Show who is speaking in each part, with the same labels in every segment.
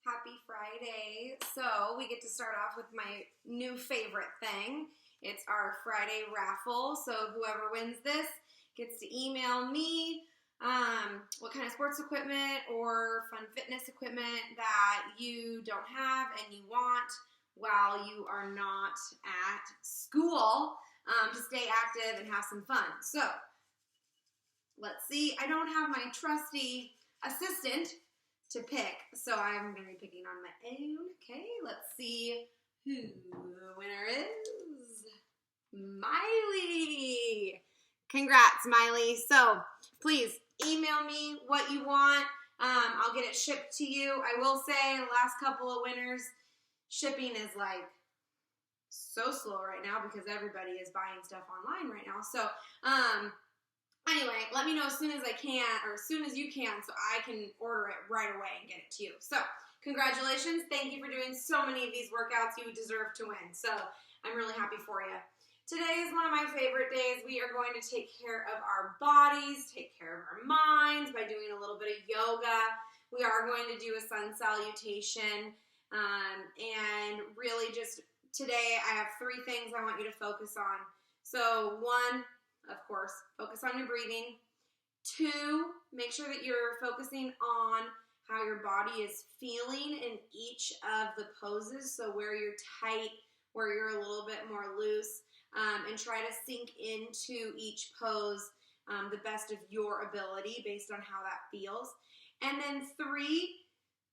Speaker 1: Happy Friday. So we get to start off with my new favorite thing. It's our Friday raffle. So whoever wins this gets to email me what kind of sports equipment or fun fitness equipment that you don't have and you want while you are not at school to stay active and have some fun. So let's see. I don't have my trusty assistant to pick, so I'm going to be picking on my own. Okay, let's see who the winner is. Myleigh. Congrats, Myleigh. So please email me what you want. I'll get it shipped to you. I will say the last couple of winners, shipping is like so slow right now because everybody is buying stuff online right now. So, anyway, let me know as soon as I can, or as soon as you can, so I can order it right away and get it to you. So, congratulations. Thank you for doing so many of these workouts. You deserve to win. So, I'm really happy for you. Today is one of my favorite days. We are going to take care of our bodies, take care of our minds by doing a little bit of yoga. We are going to do a sun salutation. And really just today, I have 3 things I want you to focus on. So, 1, of course, focus on your breathing. 2, make sure that you're focusing on how your body is feeling in each of the poses. So where you're tight, where you're a little bit more loose, and try to sink into each pose the best of your ability based on how that feels. And then 3,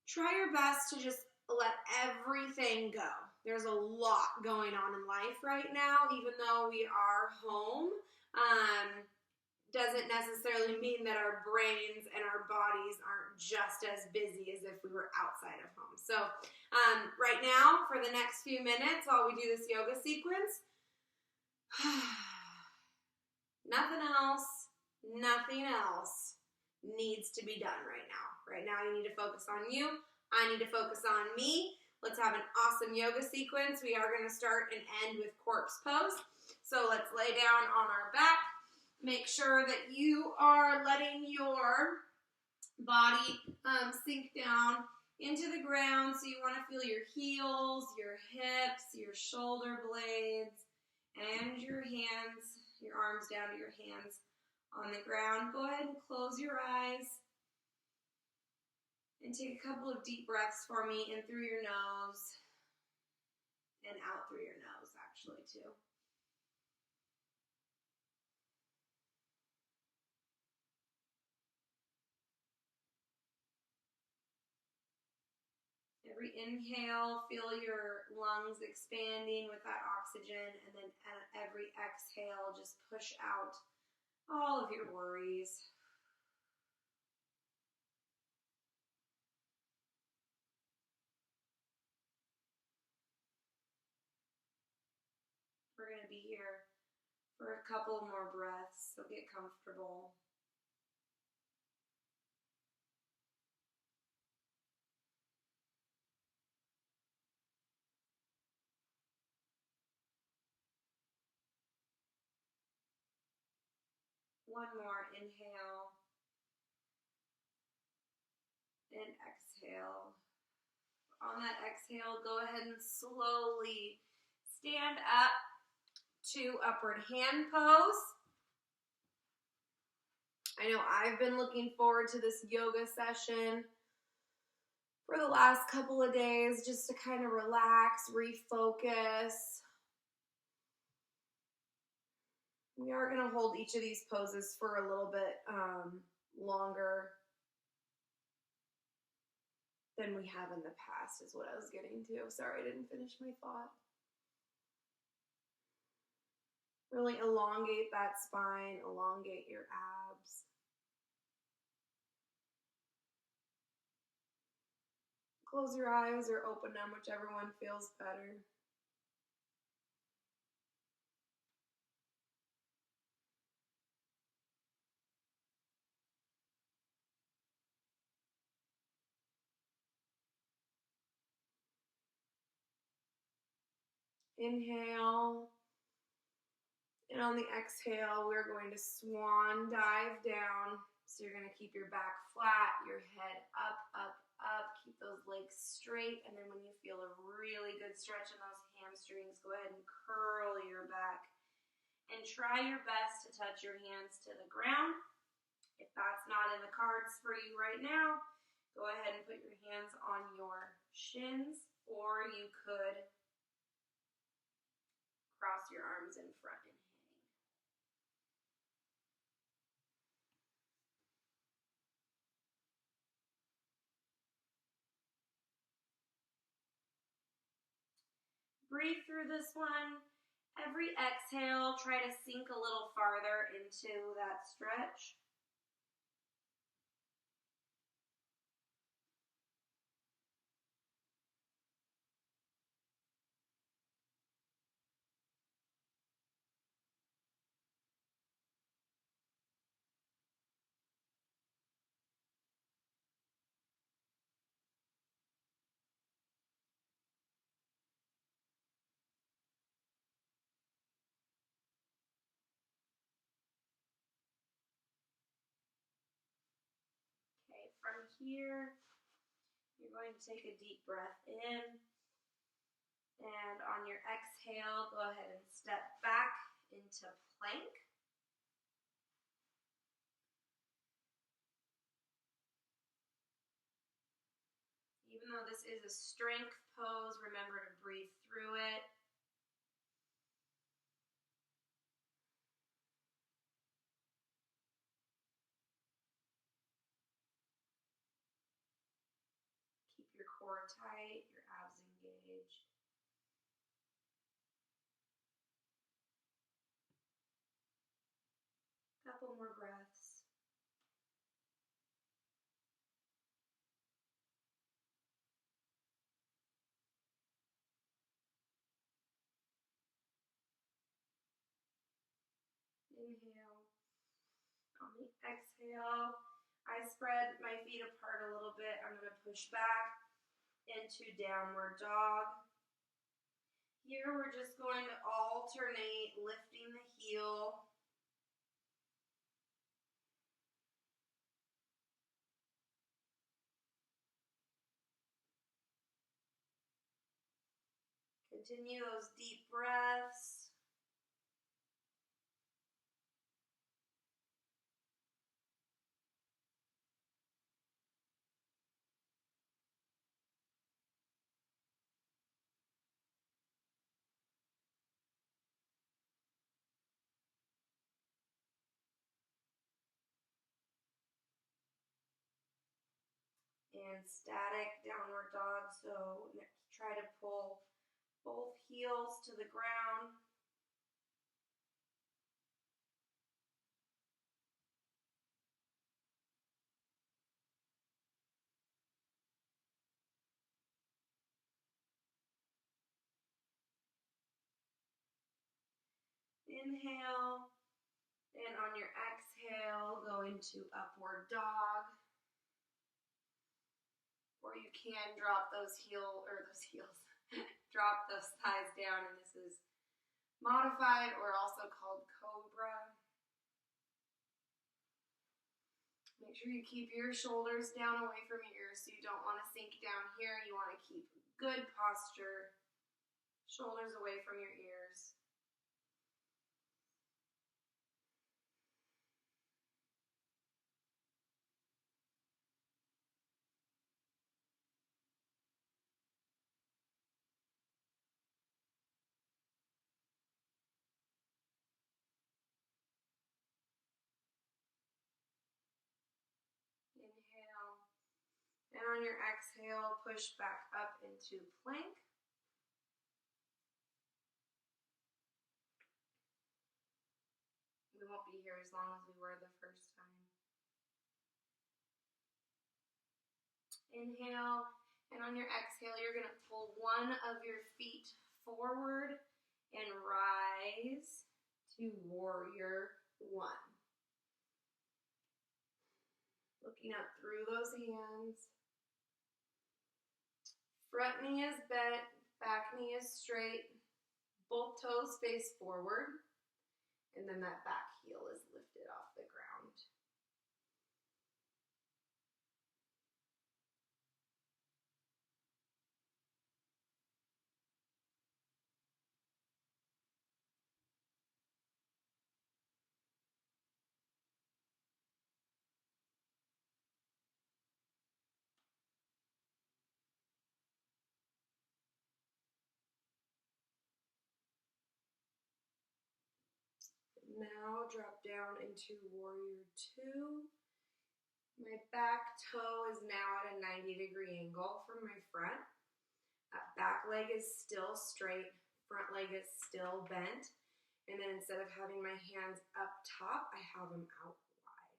Speaker 1: try your best to just let everything go. There's a lot going on in life right now, even though we are home. Doesn't necessarily mean that our brains and our bodies aren't just as busy as if we were outside of home. So right now, for the next few minutes while we do this yoga sequence, nothing else needs to be done right now. Right now you need to focus on you. I need to focus on me. Let's have an awesome yoga sequence. We are going to start and end with corpse pose. So let's lay down on our back. Make sure that you are letting your body sink down into the ground. So you want to feel your heels, your hips, your shoulder blades, and your hands, your arms down to your hands on the ground. Go ahead and close your eyes and take a couple of deep breaths for me in through your nose and out through your nose, actually, too. Every inhale, feel your lungs expanding with that oxygen, and then at every exhale, just push out all of your worries. We're going to be here for a couple more breaths, so get comfortable. One more inhale and exhale. On that exhale, go ahead and slowly stand up to upward hand pose. I know I've been looking forward to this yoga session for the last couple of days just to kind of relax, refocus. We are going to hold each of these poses for a little bit longer than we have in the past, is what I was getting to. Sorry, I didn't finish my thought. Really elongate that spine, elongate your abs. Close your eyes or open them, whichever one feels better. Inhale. And on the exhale, we're going to swan dive down. So you're going to keep your back flat, your head up, up, up. Keep those legs legs straight, and then when you feel a really good stretch in those hamstrings, go ahead and curl your back. And try your best to touch your hands to the ground. If that's not in the cards for you right now, go ahead and put your hands on your shins, or you could cross your arms in front and hang. Breathe through this one. Every exhale, try to sink a little farther into that stretch. Okay, from here, you're going to take a deep breath in, and on your exhale, go ahead and step back into plank. Even though this is a strength pose, remember to breathe through it. Keep your core tight, your abs engaged. Couple more breaths. Inhale. On the exhale, I spread my feet apart a little bit. I'm going to push back into downward dog. Here we're just going to alternate lifting the heel. Continue those deep breaths. And static downward dog, so try to pull both heels to the ground. Inhale, and on your exhale, go into upward dog. Or you can drop those drop those thighs down, and this is modified or also called cobra. Make sure you keep your shoulders down away from your ears, so you don't want to sink down here. You want to keep good posture, shoulders away from your ears. Inhale, and on your exhale, push back up into plank. We won't be here as long as we were the first time. Inhale, and on your exhale, you're going to pull one of your feet forward and rise to warrior one. Looking up through those hands. Front knee is bent, back knee is straight, both toes face forward, and then that back heel is lifted off the ground. Now drop down into warrior two. My back toe is now at a 90-degree angle from my front. That back leg is still straight, front leg is still bent. And then instead of having my hands up top, I have them out wide.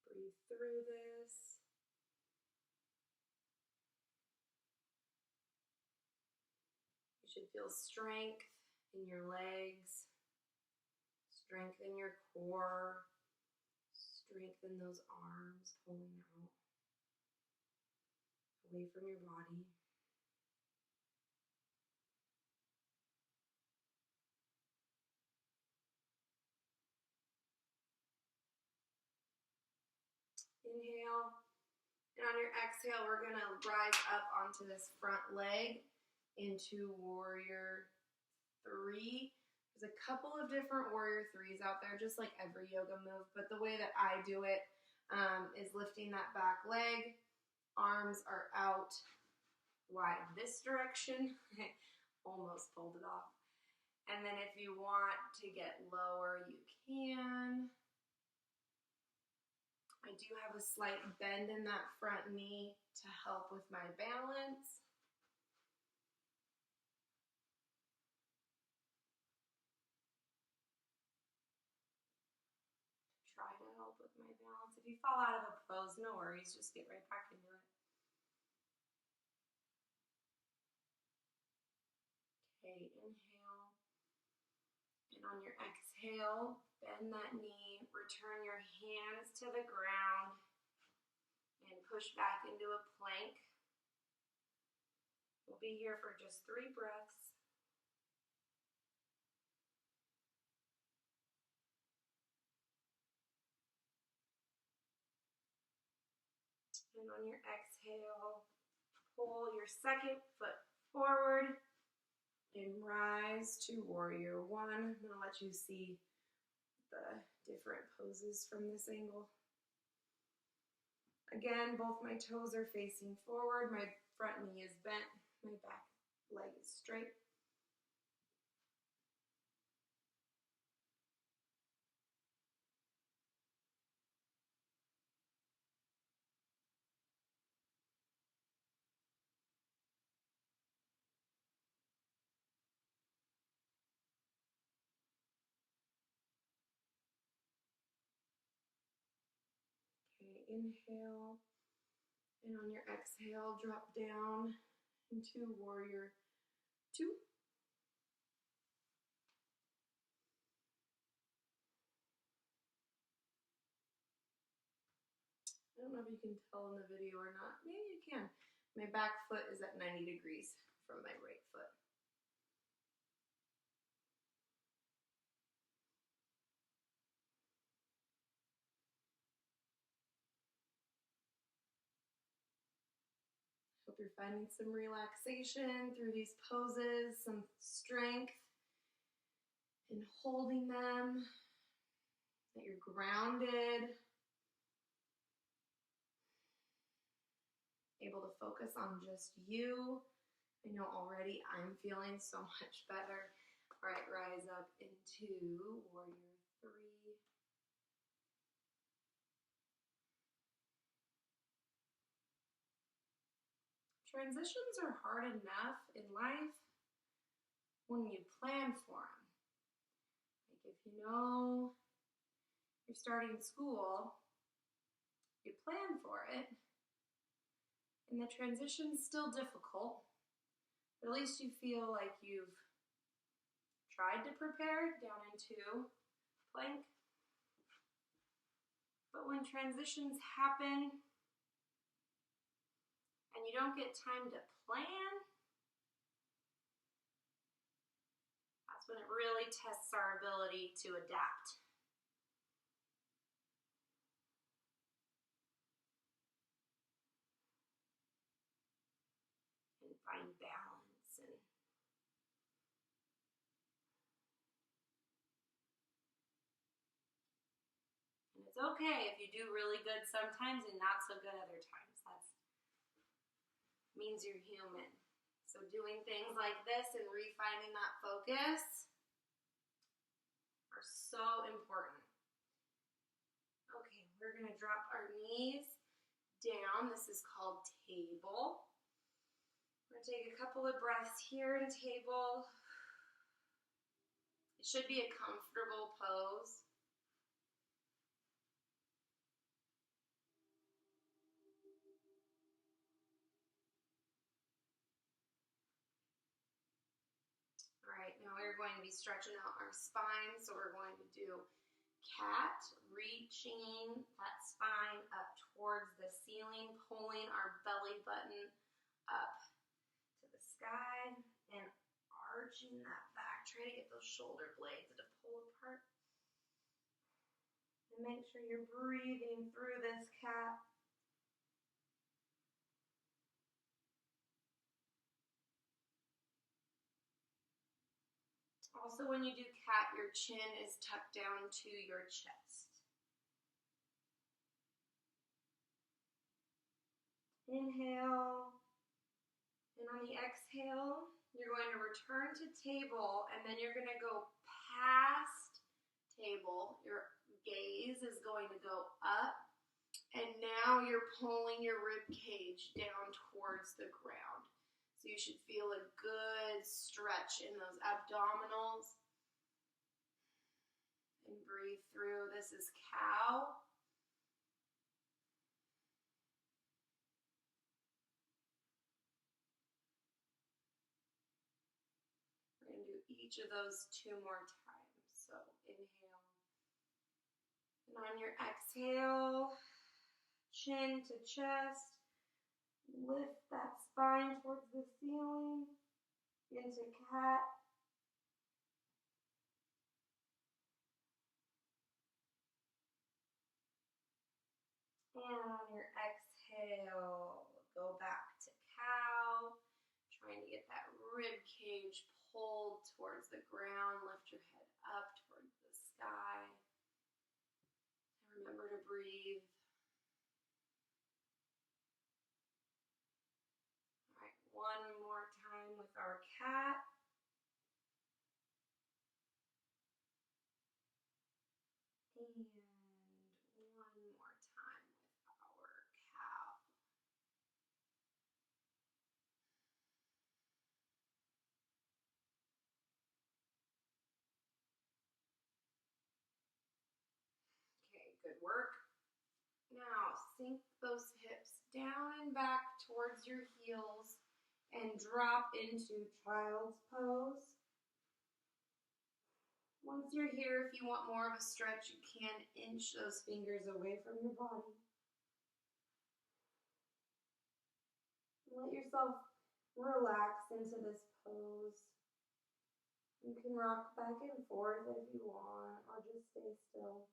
Speaker 1: Breathe through this. You should feel strength in your legs. Strengthen your core, strengthen those arms pulling out away from your body. Inhale, and on your exhale, we're gonna rise up onto this front leg into warrior three. There's a couple of different warrior threes out there, just like every yoga move, but the way that I do it is lifting that back leg. Arms are out wide this direction. I almost pulled it off. And then if you want to get lower, you can. I do have a slight bend in that front knee to help with my balance. Try to help with my balance. If you fall out of a pose, no worries, just get right back into it. Okay, inhale. And on your exhale, bend that knee, return your hands to the ground, and push back into a plank. We'll be here for just 3 breaths. And on your exhale, pull your second foot forward and rise to warrior one. I'm going to let you see the different poses from this angle. Again, both my toes are facing forward. My front knee is bent. My back leg is straight. Okay, inhale, and on your exhale, drop down into warrior two. I don't know if you can tell in the video or not. Maybe you can. My back foot is at 90 degrees from my right foot. Hope you're finding some relaxation through these poses, some strength in holding them, that you're grounded, able to focus on just you. I know already I'm feeling so much better. All right, rise up into warrior three. Transitions are hard enough in life when you plan for them. Like if you know you're starting school, you plan for it, and the transition's still difficult, but at least you feel like you've tried to prepare down into plank. But when transitions happen and you don't get time to plan, that's when it really tests our ability to adapt. And find balance and it's okay if you do really good sometimes and not so good other times. That means you're human. So doing things like this and refining that focus are so important. Okay, we're gonna drop our knees down. This is called table. We're gonna take a couple of breaths here in table. It should be a comfortable pose. All right, now we're going to be stretching out our spine. So we're going to do cat, reaching that spine up towards the ceiling, pulling our belly button up to the sky and arching that back. Try to get those shoulder blades to pull apart. And make sure you're breathing through this cat. Also, when you do cat, your chin is tucked down to your chest. Inhale. And on the exhale, you're going to return to table, and then you're going to go past table. Your gaze is going to go up, and now you're pulling your rib cage down towards the ground. So you should feel a good stretch in those abdominals. And breathe through. This is cow. We're going to do each of those 2 more times. So inhale. And on your exhale, chin to chest. Lift that spine towards the ceiling into cat. And on your exhale, go back to cow. Trying to get that rib cage pulled towards the ground. Lift your head up towards the sky. And remember to breathe. One more time with our cat. And one more time with our cow. Okay, good work. Now sink those hips down and back towards your heels and drop into child's pose. Once you're here, if you want more of a stretch, you can inch those fingers away from your body. Let yourself relax into this pose. You can rock back and forth if you want, or just stay still.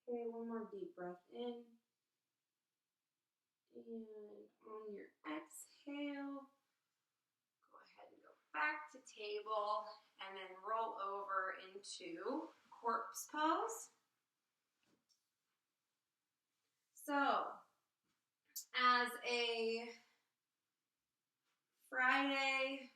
Speaker 1: Okay, one more deep breath in. And on your exhale, go ahead and go back to table and then roll over into corpse pose. So, as a Friday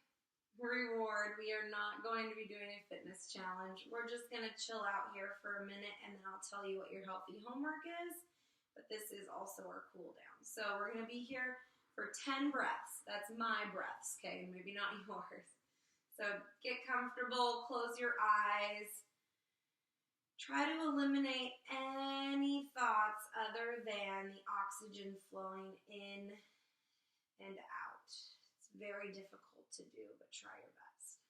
Speaker 1: reward, we are not going to be doing a fitness challenge. We're just going to chill out here for a minute and then I'll tell you what your healthy homework is. But this is also our cool down. So we're going to be here for 10 breaths. That's my breaths, okay? Maybe not yours. So get comfortable, close your eyes. Try to eliminate any thoughts other than the oxygen flowing in and out. It's very difficult to do, but try your best.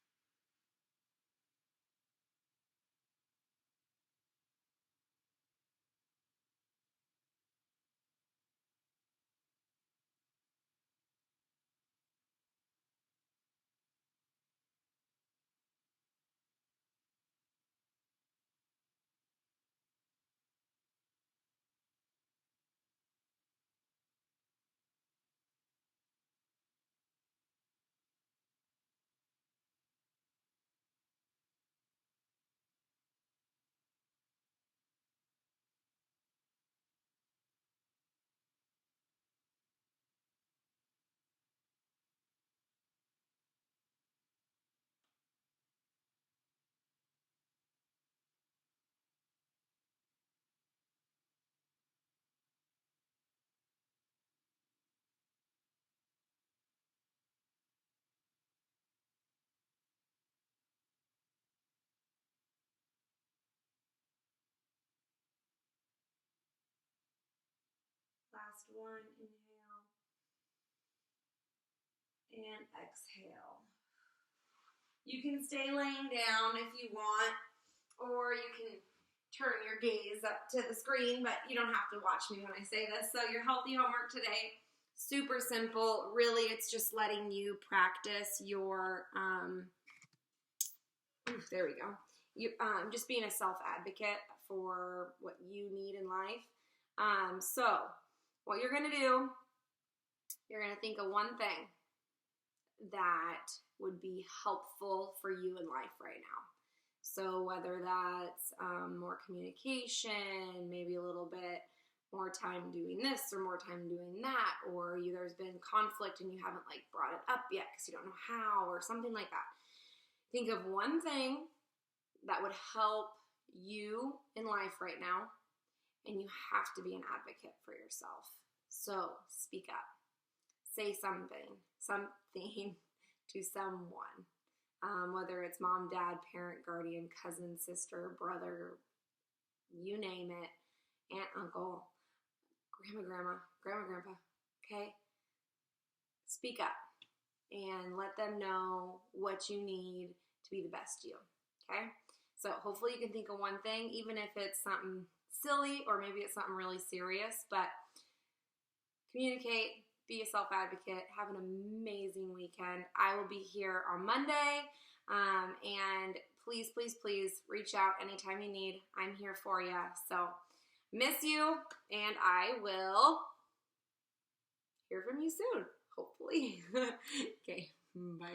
Speaker 1: one, inhale, and exhale. You can stay laying down if you want, or you can turn your gaze up to the screen, but you don't have to watch me when I say this. So your healthy homework today, super simple. Really, it's just letting you practice your, there we go. Just being a self-advocate for what you need in life. So what you're going to do, you're going to think of one thing that would be helpful for you in life right now. So whether that's more communication, maybe a little bit more time doing this or more time doing that, or there's been conflict and you haven't like brought it up yet because you don't know how, or something like that. Think of one thing that would help you in life right now, and you have to be an advocate for yourself. So speak up. Say something to someone. Whether it's mom, dad, parent, guardian, cousin, sister, brother, you name it, aunt, uncle, grandma, grandpa, okay? Speak up and let them know what you need to be the best you, okay? So hopefully you can think of one thing, even if it's something silly or maybe it's something really serious, but communicate, be a self-advocate, have an amazing weekend. I will be here on Monday, and please, please, please reach out anytime you need. I'm here for you. So miss you, and I will hear from you soon, hopefully. Okay, bye.